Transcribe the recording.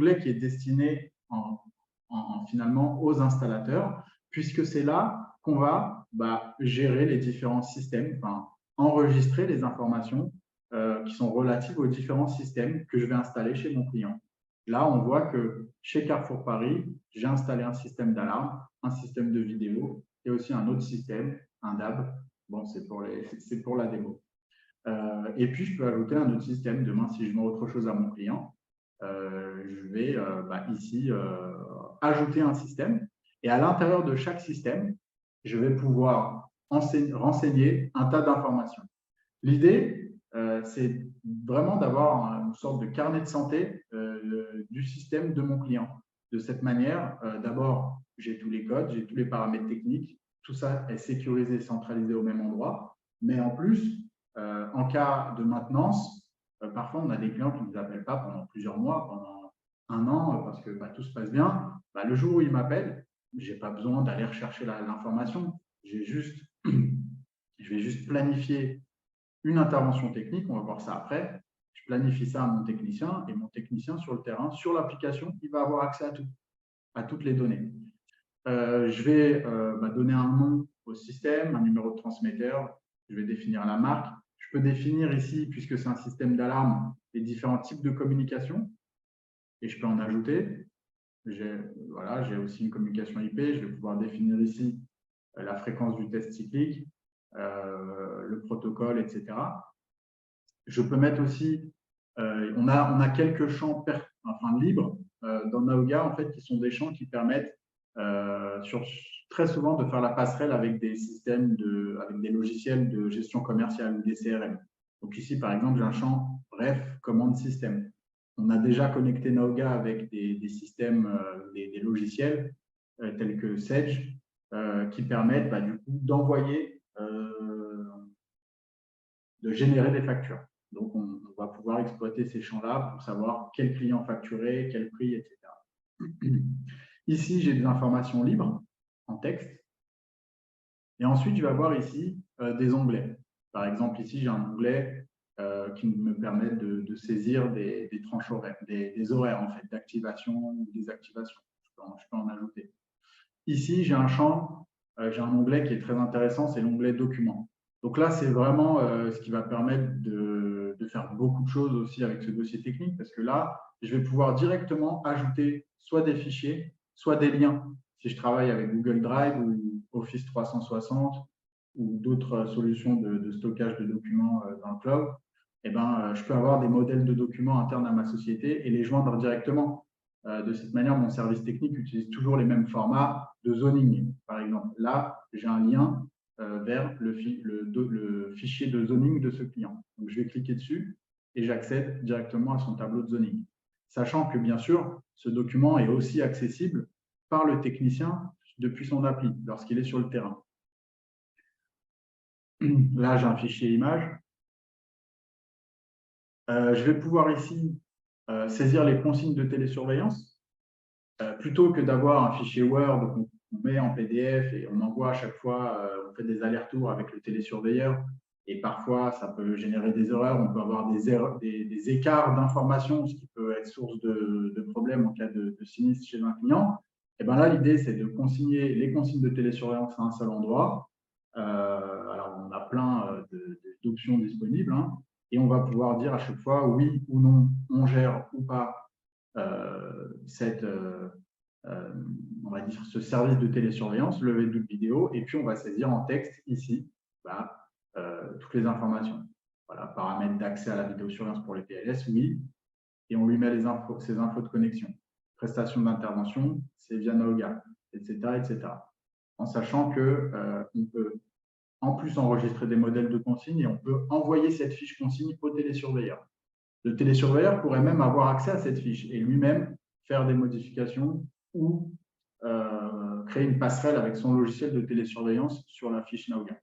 onglet qui est destiné finalement aux installateurs, puisque c'est là qu'on va gérer les différents systèmes, enregistrer les informations qui sont relatives aux différents systèmes que je vais installer chez mon client. Là, on voit que chez Carrefour Paris, j'ai installé un système d'alarme, un système de vidéo et aussi un autre système, un DAB. Bon, c'est pour la démo. Et puis, je peux ajouter un autre système. Demain, si je vends autre chose à mon client, je vais ici ajouter un système. Et à l'intérieur de chaque système, je vais pouvoir renseigner un tas d'informations. L'idée, c'est vraiment d'avoir une sorte de carnet de santé du système de mon client. De cette manière, d'abord, j'ai tous les codes, j'ai tous les paramètres techniques, tout ça est sécurisé et centralisé au même endroit. Mais en plus, en cas de maintenance, parfois on a des clients qui ne nous appellent pas pendant plusieurs mois, pendant un an, parce que tout se passe bien. Le jour où ils m'appellent, je n'ai pas besoin d'aller rechercher l'information. Je vais juste planifier une intervention technique, on va voir ça après. Je planifie ça à mon technicien et mon technicien sur le terrain, sur l'application, il va avoir accès à tout, à toutes les données. Je vais donner un nom au système, un numéro de transmetteur, je vais définir la marque. Je peux définir ici, puisque c'est un système d'alarme, les différents types de communication et je peux en ajouter. J'ai aussi une communication IP, je vais pouvoir définir ici la fréquence du test cyclique, le protocole, etc. Je peux mettre aussi, on a quelques champs libres dans Naoga, en fait, qui sont des champs qui permettent très souvent de faire la passerelle avec des systèmes, avec des logiciels de gestion commerciale ou des CRM. Donc ici, par exemple, j'ai un champ bref, commande système. On a déjà connecté Naoga avec des systèmes, des logiciels tels que Sage, qui permettent du coup d'envoyer, de générer des factures. Donc, on va pouvoir exploiter ces champs-là pour savoir quel client facturé, quel prix, etc. Ici, j'ai des informations libres en texte. Et ensuite, je vais avoir ici des onglets. Par exemple, ici, j'ai un onglet qui me permet de saisir des tranches horaires, des horaires en fait, d'activation ou désactivation. Je peux en ajouter. Ici, j'ai un champ, j'ai un onglet qui est très intéressant, c'est l'onglet documents. Donc là, c'est vraiment ce qui va permettre de faire beaucoup de choses aussi avec ce dossier technique, parce que là, je vais pouvoir directement ajouter soit des fichiers, soit des liens. Si je travaille avec Google Drive ou Office 360 ou d'autres solutions de stockage de documents dans le cloud, je peux avoir des modèles de documents internes à ma société et les joindre directement. De cette manière, mon service technique utilise toujours les mêmes formats de zoning. Par exemple, là, j'ai un lien vers le fichier de zoning de ce client. Donc, je vais cliquer dessus et j'accède directement à son tableau de zoning. Sachant que, bien sûr, ce document est aussi accessible par le technicien depuis son appli, lorsqu'il est sur le terrain. Là, j'ai un fichier image. Je vais pouvoir ici saisir les consignes de télésurveillance. Plutôt que d'avoir un fichier Word qu'on met en PDF et on envoie à chaque fois, on fait des allers-retours avec le télésurveilleur et parfois ça peut générer des erreurs, on peut avoir des écarts d'informations, ce qui peut être source de problèmes en cas de sinistre chez un client. Et bien là, l'idée, c'est de consigner les consignes de télésurveillance à un seul endroit. Alors, on a plein d'options disponibles et on va pouvoir dire à chaque fois oui ou non, on gère ou pas on va dire ce service de télésurveillance, levée de vidéo, et puis on va saisir en texte ici toutes les informations. Voilà, paramètres d'accès à la vidéosurveillance pour les PLS, oui, et on lui met ces infos de connexion. Prestation d'intervention, c'est via Naoga, etc., etc. En sachant qu'on peut en plus enregistrer des modèles de consignes et on peut envoyer cette fiche consigne au télésurveilleur. Le télésurveilleur pourrait même avoir accès à cette fiche et lui-même faire des modifications ou créer une passerelle avec son logiciel de télésurveillance sur la fiche Naoga.